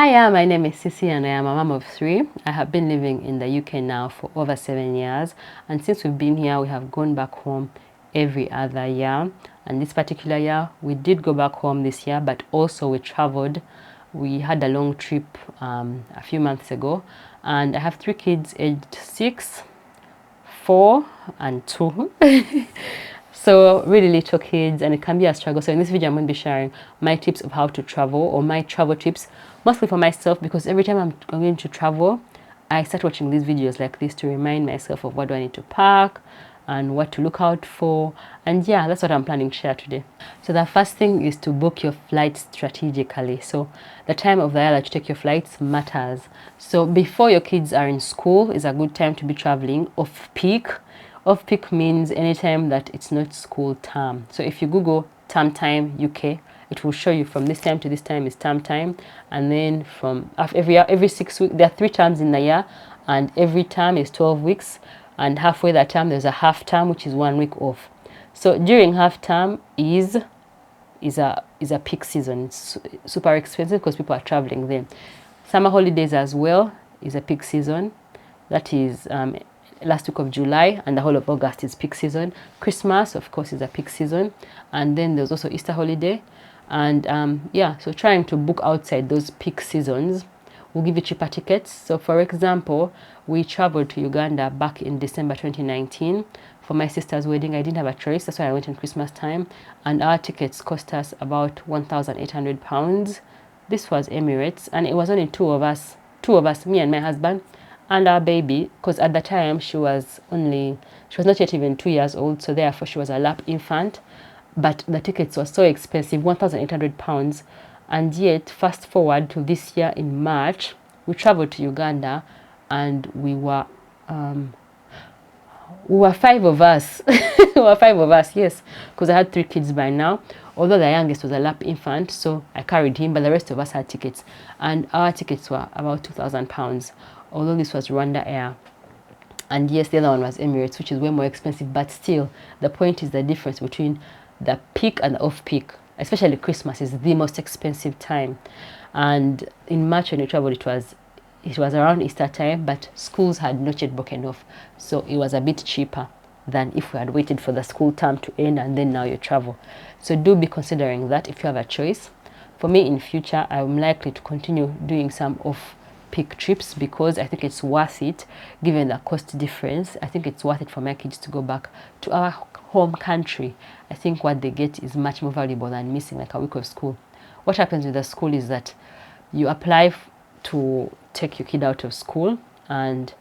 Hiya, my name is Sissy and I am a mom of 3. I have been living in the UK now for over 7 years, and since we've been here we have gone back home every other year, and this particular year we did go back home this year, but also we traveled. We had a long trip a few months ago, and I have 3 kids aged 6, 4 and 2. So really little kids, and it can be a struggle. So in this video I'm going to be sharing my tips of how to travel, or my travel tips, mostly for myself, because every time I'm going to travel I start watching these videos like this to remind myself of what do I need to pack and what to look out for. And yeah, that's what I'm planning to share today. So the first thing is to book your flights strategically. So the time of the year that you take your flights matters. So before your kids are in school is a good time to be traveling off peak. Off peak means anytime that it's not school term. So if you Google term time UK, it will show you from this time to this time is term time, and then from every 6 weeks, there are 3 terms in the year, and every term is 12 weeks, and halfway that term there's a half term, which is 1 week off. So during half term is a peak season. It's super expensive because people are traveling then. Summer holidays as well is a peak season. That is last week of July, and the whole of August is peak season. Christmas, of course, is a peak season, and then there's also Easter holiday. And yeah, so trying to book outside those peak seasons will give you cheaper tickets. So for example, we traveled to Uganda back in December 2019 for my sister's wedding. I didn't have a choice, that's why I went in Christmas time, and our tickets cost us about £1,800. This was Emirates, and it was only two of us, me and my husband and our baby, because at the time she was not yet even 2 years old, so therefore she was a lap infant. But the tickets were so expensive, £1,800. And yet, fast forward to this year in March, we traveled to Uganda, and we were 5 of us. We were 5 of us, yes, because I had 3 kids by now, although the youngest was a lap infant, so I carried him, but the rest of us had tickets, and our tickets were about £2,000, although this was Rwanda Air. And yes, the other one was Emirates, which is way more expensive, but still, the point is the difference between the peak and the off-peak. Especially Christmas is the most expensive time. And in March when we traveled, it was around Easter time, but schools had not yet broken off, so it was a bit cheaper than if we had waited for the school term to end and then now you travel. So do be considering that if you have a choice. For me, in future, I'm likely to continue doing some off-peak trips because I think it's worth it given the cost difference. I think it's worth it for my kids to go back to our home country. I think what they get is much more valuable than missing like a week of school. What happens with the school is that you apply to take your kid out of school, and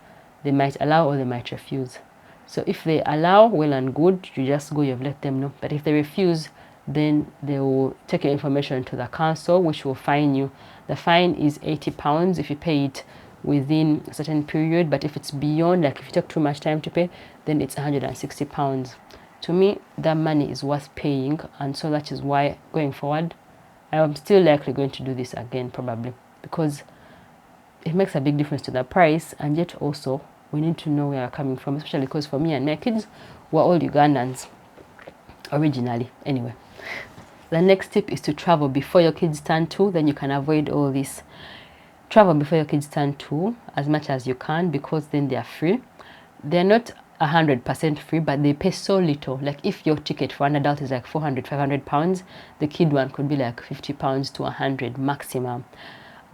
they might allow or they might refuse. So if they allow, well and good, you just go, you've let them know. But if they refuse, then they will take your information to the council, which will fine you. The fine is £80 if you pay it within a certain period, but if it's beyond, like if you take too much time to pay, then it's £160. To me, that money is worth paying, and so that is why going forward I am still likely going to do this again, probably, because it makes a big difference to the price, and yet also we need to know where we're coming from, especially because for me and my kids, we're all Ugandans originally. Anyway, the next tip is to travel before your kids turn 2, then you can avoid all this. Travel before your kids turn 2 as much as you can, because then they are free. They're not 100% free, but they pay so little. Like if your ticket for an adult is like £400–500, the kid one could be like £50 to 100 maximum,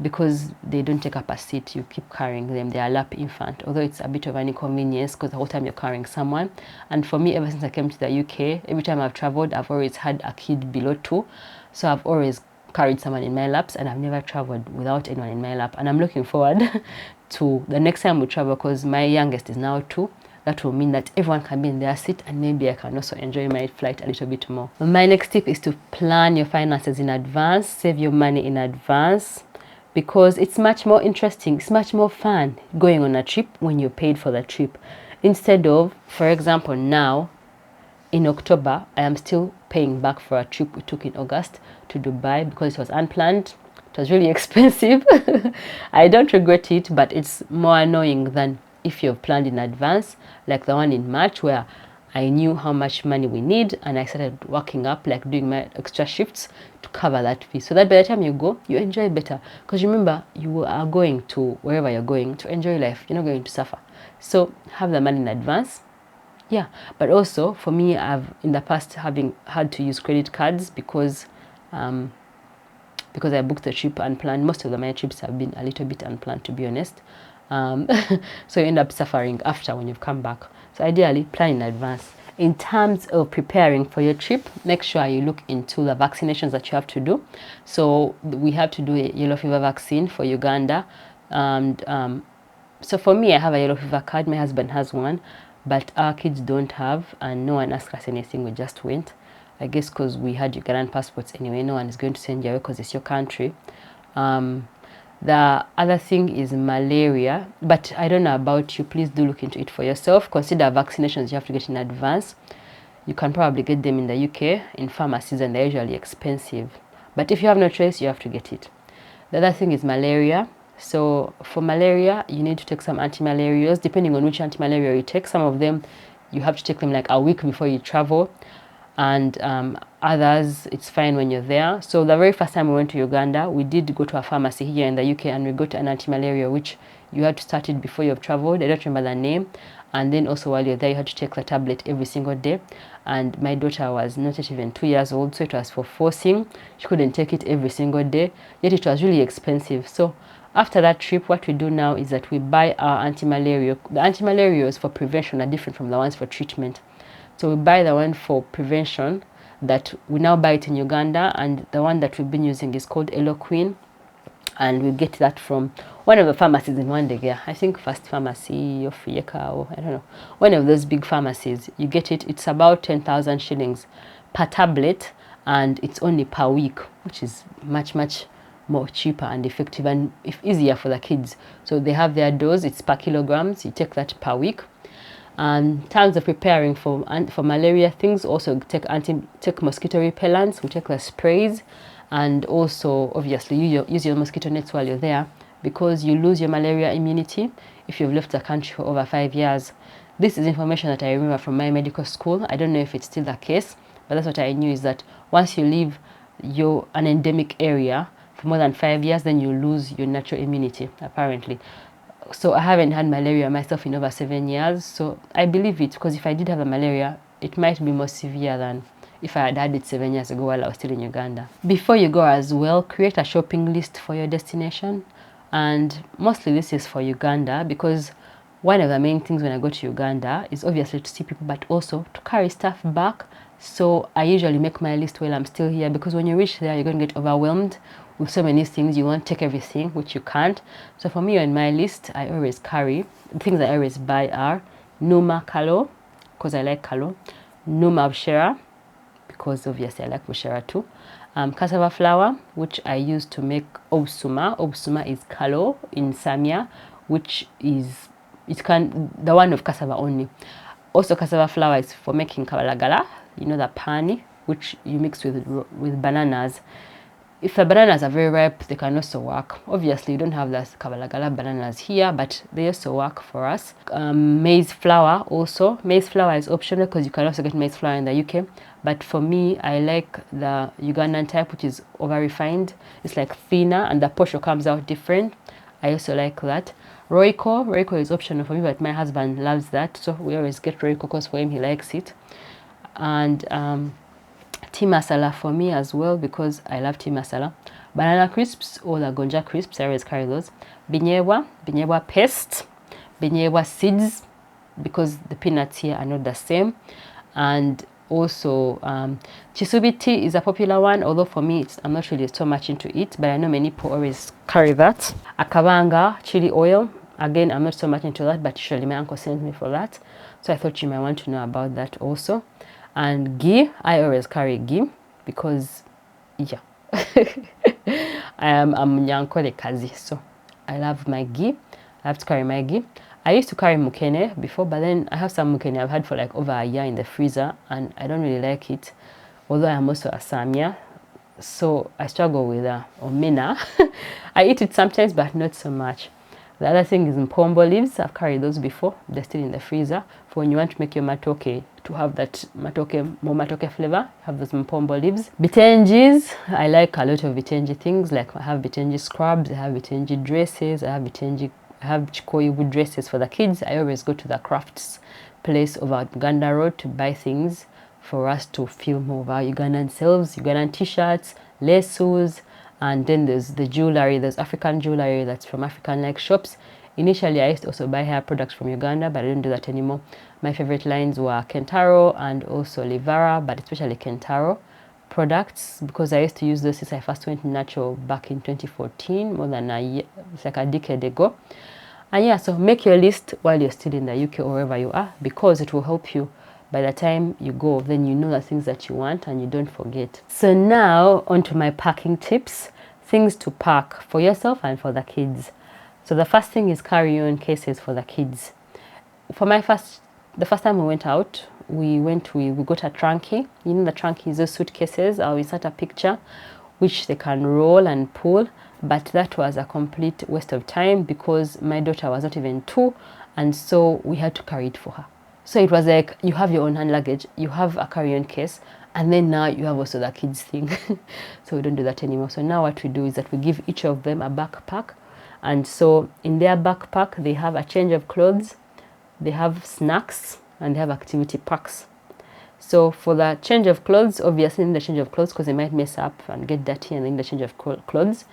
because they don't take up a seat, you keep carrying them. They are lap infant, although it's a bit of an inconvenience because the whole time you're carrying someone. And for me, ever since I came to the UK, every time I've traveled, I've always had a kid below 2, so I've always carried someone in my laps, and I've never traveled without anyone in my lap. And I'm looking forward to the next time we travel, because my youngest is now 2. That will mean that everyone can be in their seat, and maybe I can also enjoy my flight a little bit more. My next tip is to plan your finances in advance, save your money in advance, because it's much more interesting, it's much more fun going on a trip when you're paid for the trip. Instead of, for example, now in October, I am still paying back for a trip we took in August to Dubai because it was unplanned. It was really expensive. I don't regret it, but it's more annoying than if you've planned in advance, like the one in March where I knew how much money we need, and I started working up, like doing my extra shifts to cover that fee, so that by the time you go, you enjoy better. Because remember, you are going to wherever you're going to enjoy life. You're not going to suffer. So have the money in advance. Yeah, but also for me, I've in the past having had to use credit cards because I booked the trip unplanned. Most of my trips have been a little bit unplanned, to be honest. So you end up suffering after when you've come back. So ideally, plan in advance. In terms of preparing for your trip, make sure you look into the vaccinations that you have to do. So we have to do a yellow fever vaccine for Uganda. And so for me, I have a yellow fever card. My husband has one, but our kids don't have, and no one asked us anything. We just went. I guess because we had Ugandan passports anyway. No one is going to send you away because it's your country. The other thing is malaria, but I don't know about you. Please do look into it for yourself. Consider vaccinations you have to get in advance. You can probably get them in the UK in pharmacies, and they're usually expensive. But if you have no choice, you have to get it. The other thing is malaria. So for malaria, you need to take some anti-malarials, depending on which anti-malaria you take. Some of them, you have to take them like a week before you travel. And others, it's fine when you're there. So the very first time we went to Uganda, we did go to a pharmacy here in the UK, and we got an anti-malaria, which you had to start it before you've traveled. I don't remember the name. And then also while you're there, you had to take the tablet every single day. And my daughter was not yet even 2 years old, so it was for forcing. She couldn't take it every single day, yet it was really expensive. So after that trip, what we do now is that we buy our anti-malaria. The anti-malarials for prevention are different from the ones for treatment. So we buy the one for prevention that we now buy it in Uganda, and the one that we've been using is called Eloquin, and we get that from one of the pharmacies in Wandegea. I think First Pharmacy or Fieka, or I don't know, one of those big pharmacies. You get it. It's about 10,000 shillings per tablet, and it's only per week, which is much more cheaper and effective, and easier for the kids. So they have their dose. It's per kilograms. You take that per week. In terms of preparing for malaria things, also take mosquito repellents. We take the sprays, and also obviously use your mosquito nets while you're there, because you lose your malaria immunity if you've left the country for over 5 years. This is information that I remember from my medical school. I don't know if it's still the case, but that's what I knew, is that once you leave an endemic area for more than 5 years, then you lose your natural immunity, apparently. So I haven't had malaria myself in over 7 years. So I believe it, because if I did have a malaria, it might be more severe than if I had had it 7 years ago while I was still in Uganda. Before you go as well, create a shopping list for your destination. And mostly this is for Uganda, because one of the main things when I go to Uganda is obviously to see people, but also to carry stuff back. So I usually make my list while I'm still here, because when you reach there, you're going to get overwhelmed with so many things. You won't take everything, which you can't. So for me, on my list, I always carry, the things I always buy are Numa Kalo, because I like Kalo, Numa Bushera, because obviously I like Bushera too, cassava flour, which I use to make obsuma. Obsuma is Kalo in Samia, which is the one of cassava only. Also, cassava flour is for making kabalagala, you know, the pani, which you mix with bananas. If the bananas are very ripe, they can also work. Obviously, you don't have the kabalagala bananas here, but they also work for us. Maize flour also. Maize flour is optional, because you can also get maize flour in the UK. But for me, I like the Ugandan type, which is over-refined. It's like thinner, and the posho comes out different. I also like that. Royco. Royco is optional for me, but my husband loves that. So we always get Royco because for him, he likes it. And tea masala for me as well, because I love tea masala. Banana crisps or the gonja crisps, I always carry those. Binyewa paste, binyewa seeds, because the peanuts here are not the same. And also chisubi tea is a popular one, although for me I'm not really so much into it, but I know many people always carry that. Akabanga chili oil, again I'm not so much into that, but usually my uncle sent me for that, so I thought you might want to know about that also. And ghee, I always carry ghee, because yeah, I'm nyankole kazi, so I love my ghee. I have to carry my ghee. I used to carry mukene before, but then I have some mukene I've had for like over a year in the freezer, and I don't really like it, although I'm also a Samia, so I struggle with omena. I eat it sometimes, but not so much. The other thing is mpombo leaves. I've carried those before. They're still in the freezer. For when you want to make your matoke, to have that more matoke flavor, have those mpombo leaves. Bitenjis, I like a lot of bitenji things. Like I have bitenji scrubs, I have bitenji dresses, I have chikoyu dresses for the kids. I always go to the crafts place over Uganda Road to buy things for us to feel more of our Ugandan selves, Ugandan t-shirts, lesus, and then there's the jewelry, there's African jewelry that's from African-like shops. Initially, I used to also buy hair products from Uganda, but I don't do that anymore. My favorite lines were Kentaro and also Livara, but especially Kentaro products, because I used to use those since I first went natural back in 2014, more than a year, it's like a decade ago. And yeah, so make your list while you're still in the UK or wherever you are, because it will help you by the time you go, then you know the things that you want and you don't forget. So now onto my packing tips, things to pack for yourself and for the kids. So the first thing is carry-on cases for the kids. For the first time we went out, we got a trunkie. You know the trunkie is those suitcases. I'll insert a picture which they can roll and pull, but that was a complete waste of time because my daughter was not even 2, and so we had to carry it for her. So it was like you have your own hand luggage, you have a carry-on case, and then now you have also the kids thing. So we don't do that anymore. So now what we do is that we give each of them a backpack, and so in their backpack they have a change of clothes, they have snacks, and they have activity packs. So for the change of clothes, obviously in the change of clothes, because they might mess up and get dirty, and in the change of clothes,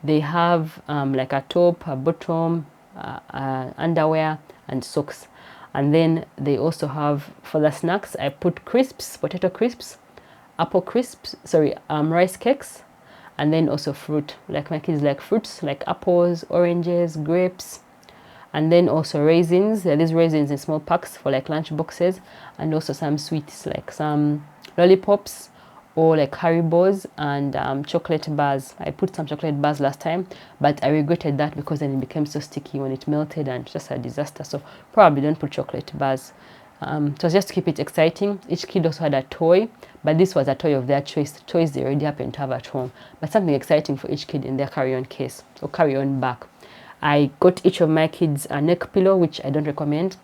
they have like a top, a bottom, underwear, and socks. And then they also have, for the snacks, I put crisps, potato crisps, apple crisps, rice cakes, and then also fruit. Like my kids like fruits, like apples, oranges, grapes, and then also raisins. There are these raisins in small packs for like lunch boxes, and also some sweets like some lollipops or like Haribos and chocolate bars. I put some chocolate bars last time, but I regretted that because then it became so sticky when it melted and just a disaster. So probably don't put chocolate bars. So just to keep it exciting. Each kid also had a toy, but this was a toy of their choice. The toys they already happen to have at home, but something exciting for each kid in their carry-on case or carry-on bag. I got each of my kids a neck pillow, which I don't recommend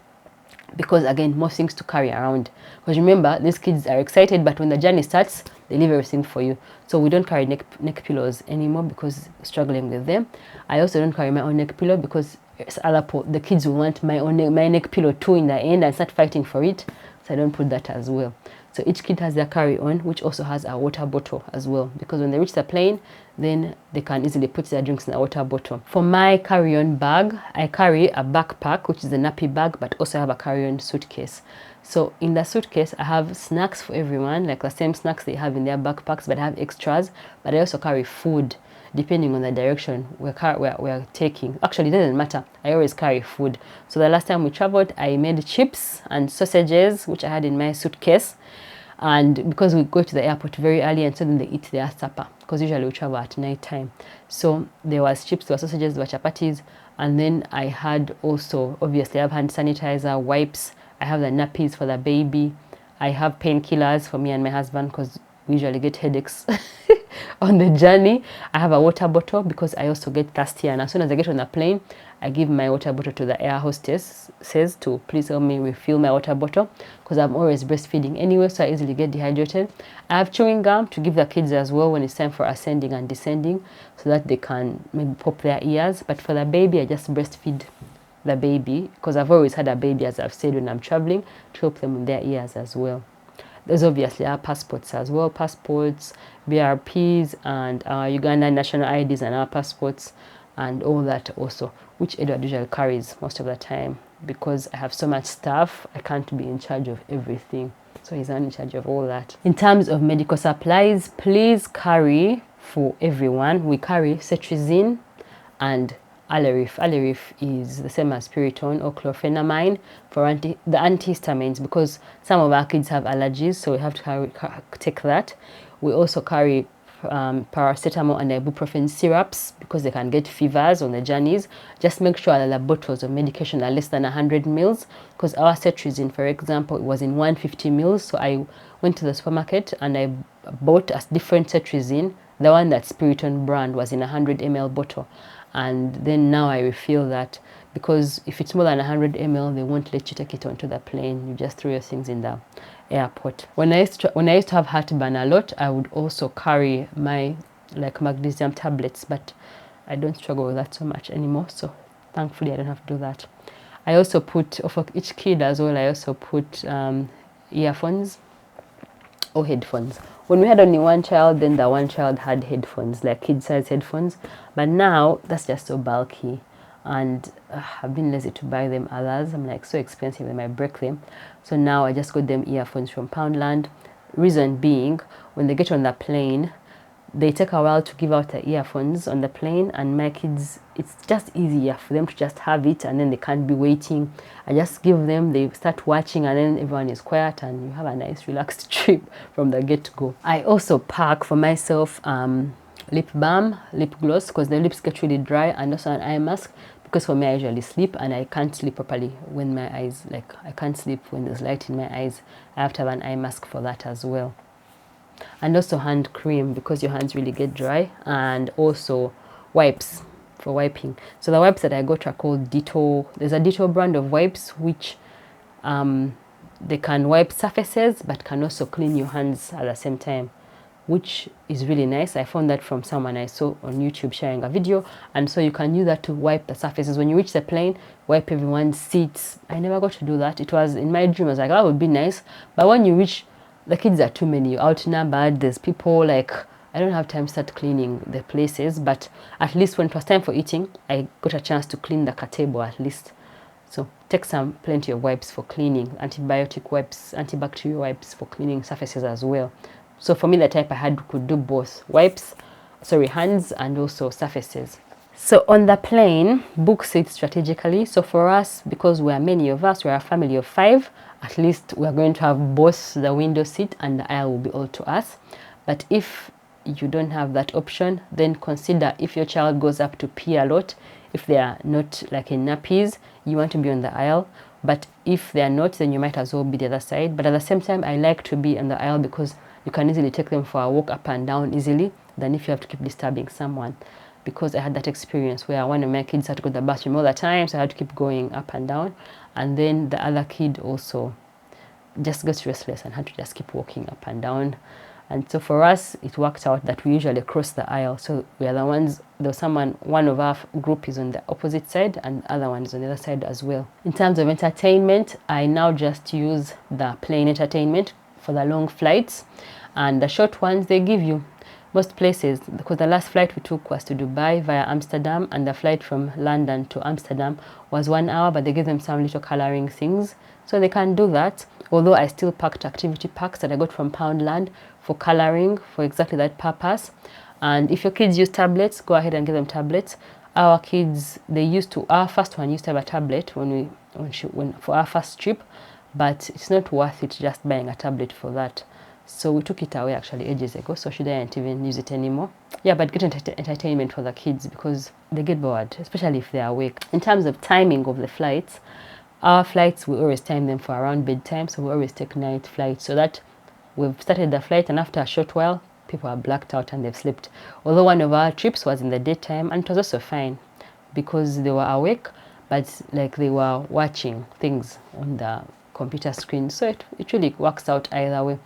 because again, more things to carry around. Because remember, these kids are excited, but when the journey starts, they leave everything for you. So we don't carry neck pillows anymore because struggling with them. I also don't carry my own neck pillow because the kids will want my neck pillow too in the end and start fighting for it. So I don't put that as well. So each kid has their carry-on, which also has a water bottle as well, because when they reach the plane, then they can easily put their drinks in a water bottle. For my carry-on bag, I carry a backpack, which is a nappy bag, but also have a carry-on suitcase. So in the suitcase, I have snacks for everyone, like the same snacks they have in their backpacks, but I have extras. But I also carry food, depending on the direction we're taking. Actually, it doesn't matter. I always carry food. So the last time we traveled, I made chips and sausages, which I had in my suitcase. And because we go to the airport very early, and so then they eat their supper, because usually we travel at night time. So there was chips, there were sausages, there were chapatis, and then I had also, obviously, I have hand sanitizer, wipes, I have the nappies for the baby, I have painkillers for me and my husband because we usually get headaches on the journey. I have a water bottle because I also get thirsty, and as soon as I get on the plane, I give my water bottle to the air hostess, says to please help me refill my water bottle because I'm always breastfeeding anyway, so I easily get dehydrated. I have chewing gum to give the kids as well when it's time for ascending and descending so that they can maybe pop their ears. But for the baby, I just breastfeed the baby because I've always had a baby, as I've said, when I'm traveling, to help them with their ears as well. There's obviously our passports as well, passports, BRPs, and our Ugandan national IDs and our passports and all that also, which Edward usually carries most of the time because I have so much stuff, I can't be in charge of everything. So he's not in charge of all that. In terms of medical supplies, please carry for everyone. We carry cetirizine and Alerif. Alerif is the same as Piriton or chlorpheniramine for the antihistamines because some of our kids have allergies, so we have to take that. We also carry paracetamol and ibuprofen syrups because they can get fevers on the journeys. Just make sure that the bottles of medication are less than 100 mils because our cetirizine, for example, it was in 150 mils. So I went to the supermarket and I bought a different cetirizine. The one that Piriton brand was in a 100 ml bottle. And then now I feel that because if it's more than 100 ml, they won't let you take it onto the plane. You just throw your things in the airport. When I used to have heartburn a lot, I would also carry my like magnesium tablets, but I don't struggle with that so much anymore. So thankfully, I don't have to do that. I also put, for each kid as well, I also put earphones or headphones. When we had only one child, then the one child had headphones, like kid-size headphones. But now, that's just so bulky. And I've been lazy to buy them others. I'm like, so expensive, they might break them. So now I just got them earphones from Poundland. Reason being, when they get on the plane, they take a while to give out the earphones on the plane, and my kids, it's just easier for them to just have it, and then they can't be waiting. I just give them, they start watching, and then everyone is quiet, and you have a nice relaxed trip from the get-go. I also pack for myself lip balm, lip gloss, because the lips get really dry, and also an eye mask, because for me I usually sleep, and I can't sleep properly when my eyes, like I can't sleep when there's light in my eyes. I have to have an eye mask for that as well. And also hand cream, because your hands really get dry, and also wipes for wiping. So the wipes that I got are called Dettol. There's a Dettol brand of wipes which they can wipe surfaces but can also clean your hands at the same time, which is really nice. I found that from someone I saw on YouTube sharing a video, and so you can use that to wipe the surfaces. When you reach the plane, wipe everyone's seats. I never got to do that. It was in my dream. I was like, that would be nice. But when you reach, the kids are too many, you're outnumbered, there's people, like, I don't have time to start cleaning the places. But at least when it was time for eating, I got a chance to clean the table at least. So take plenty of wipes for cleaning, antibiotic wipes, antibacterial wipes for cleaning surfaces as well. So for me, the type I had could do both hands and also surfaces. So on the plane, book seats strategically. So for us, because we are many of us, we're a family of 5, at least we're going to have both the window seat and the aisle will be all to us. But if you don't have that option, then consider if your child goes up to pee a lot, if they are not like in nappies, you want to be on the aisle. But if they are not, then you might as well be the other side. But at the same time, I like to be on the aisle because you can easily take them for a walk up and down easily than if you have to keep disturbing someone. Because I had that experience where one of my kids had to go to the bathroom all the time, so I had to keep going up and down. And then the other kid also just gets restless and had to just keep walking up and down. And so for us, it worked out that we usually cross the aisle. So we are the ones, one of our group is on the opposite side and the other one is on the other side as well. In terms of entertainment, I now just use the plane entertainment for the long flights, and the short ones they give you. Most places, because the last flight we took was to Dubai via Amsterdam, and the flight from London to Amsterdam was 1 hour, but they give them some little coloring things, so they can do that. Although I still packed activity packs that I got from Poundland for coloring, for exactly that purpose. And if your kids use tablets, go ahead and give them tablets. Our kids, our first one used to have a tablet for our first trip, but it's not worth it just buying a tablet for that. So we took it away actually ages ago, so she didn't even use it anymore. Yeah, but get entertainment for the kids because they get bored, especially if they're awake. In terms of timing of the flights, our flights, we always time them for around bedtime, so we always take night flights so that we've started the flight and after a short while, people are blacked out and they've slept. Although one of our trips was in the daytime, and it was also fine because they were awake, but like they were watching things on the computer screen, so it really works out either way.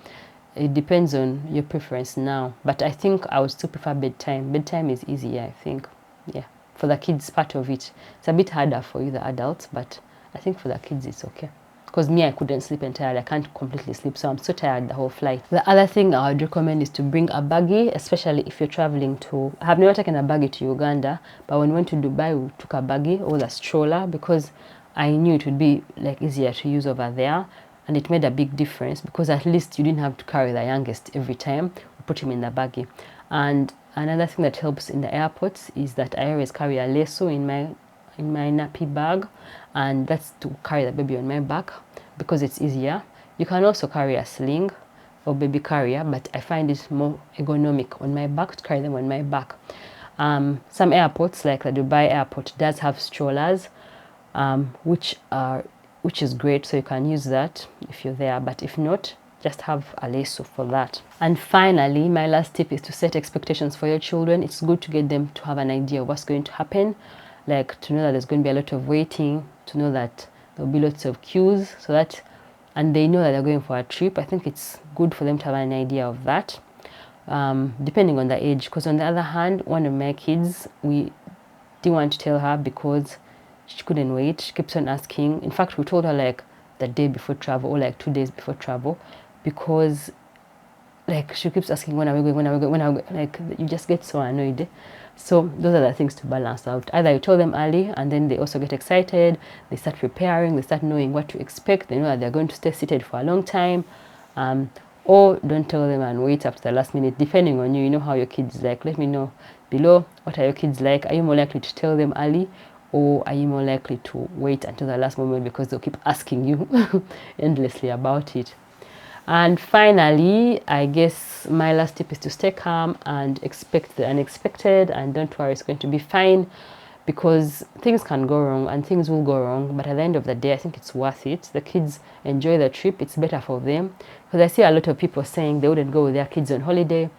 It depends on your preference now, but I think I would still prefer bedtime. Bedtime is easier, I think. Yeah, for the kids part of it. It's a bit harder for you, the adults, but I think for the kids it's okay. Because me, I couldn't sleep entirely. I can't completely sleep, so I'm so tired the whole flight. The other thing I would recommend is to bring a baggie, especially if you're traveling to... I have never taken a baggie to Uganda, but when we went to Dubai, we took a baggie or a stroller because I knew it would be like easier to use over there. And it made a big difference because at least you didn't have to carry the youngest every time. We put him in the baggie. And another thing that helps in the airports is that I always carry a lasso in my nappy bag, and that's to carry the baby on my back because it's easier. You can also carry a sling or baby carrier, but I find it more ergonomic on my back to carry them on my back. Some airports, like the Dubai airport, does have strollers, which is great, so you can use that if you're there. But if not, just have a leso for that. And finally, my last tip is to set expectations for your children. It's good to get them to have an idea of what's going to happen, like to know that there's going to be a lot of waiting, to know that there'll be lots of queues, so that, and they know that they're going for a trip. I think it's good for them to have an idea of that, depending on the age. Because on the other hand, one of my kids, we didn't want to tell her because she couldn't wait. She keeps on asking. In fact, we told her like the day before travel, or like 2 days before travel, because like she keeps asking, when are we going, when are we going, when are we going? Like, you just get so annoyed. So those are the things to balance out. Either you tell them early and then they also get excited, they start preparing, they start knowing what to expect, they know that they're going to stay seated for a long time, or don't tell them and wait up to the last minute, depending on you. You know how your kids like. Let me know below, what are your kids like? Are you more likely to tell them early, or are you more likely to wait until the last moment because they'll keep asking you endlessly about it? And finally, I guess my last tip is to stay calm and expect the unexpected, and don't worry, it's going to be fine, because things can go wrong and things will go wrong, but at the end of the day, I think it's worth it. The kids enjoy the trip, it's better for them, because I see a lot of people saying they wouldn't go with their kids on holiday,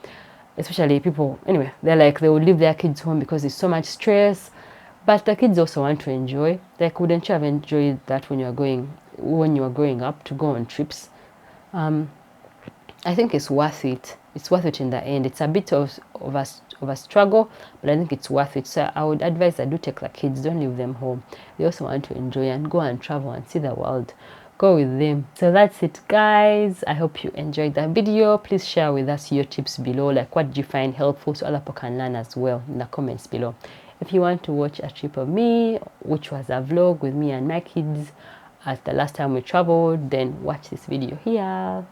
especially people, anyway, they're like, they would leave their kids home because it's so much stress, but the kids also want to enjoy. Like, wouldn't you have enjoyed that when you were growing up, to go on trips? I think it's worth it. It's worth it in the end. It's a bit of a struggle, but I think it's worth it. So I would advise that do take the kids, don't leave them home. They also want to enjoy and go and travel and see the world. Go with them. So that's it, guys. I hope you enjoyed that video. Please share with us your tips below. Like, what did you find helpful so other people can learn as well, in the comments below. If you want to watch a trip of me, which was a vlog with me and my kids at the last time we traveled, then watch this video here.